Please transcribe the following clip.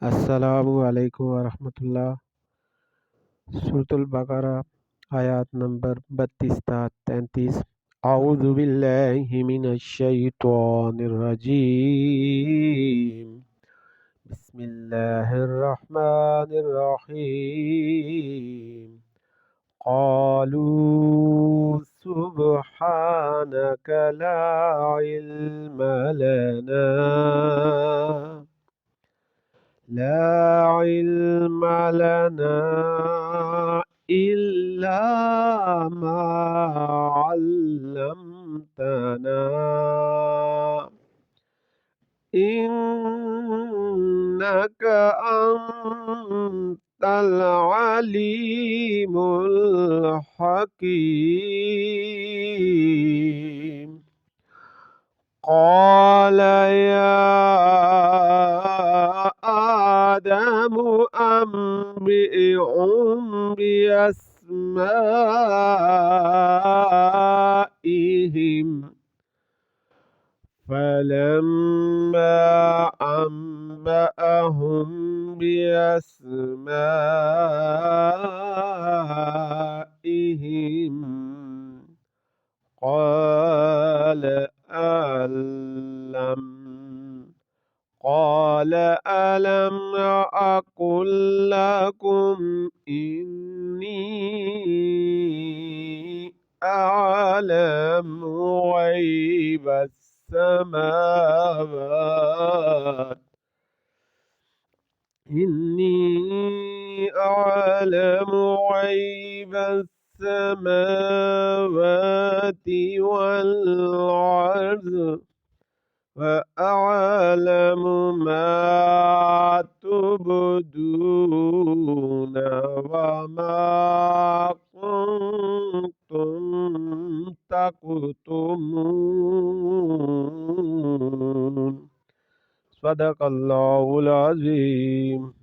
अस्सलामु अलैकुम वरहमतुल्लाह। सूरतुल बकरा आयत नंबर 32 था 33। औज़ु बिल्लाहि मिनश शैतानिर रजीम। बिस्मिल्लाहिर रहमानिर रहीम। क़ालू सुब्हानक ला इल्म लना لا علم لنا إلا ما علمتنا إنك أنت العليم الحكيم. قال يا آدم أنبئهم بأسمائهم فلما أنبأهم بأسمائهم قال ألم أقل لكم إني أعلم غيب السماوات والأرض وأعلم ما تبدون وما كنتم تكتمون. صدق الله العظيم.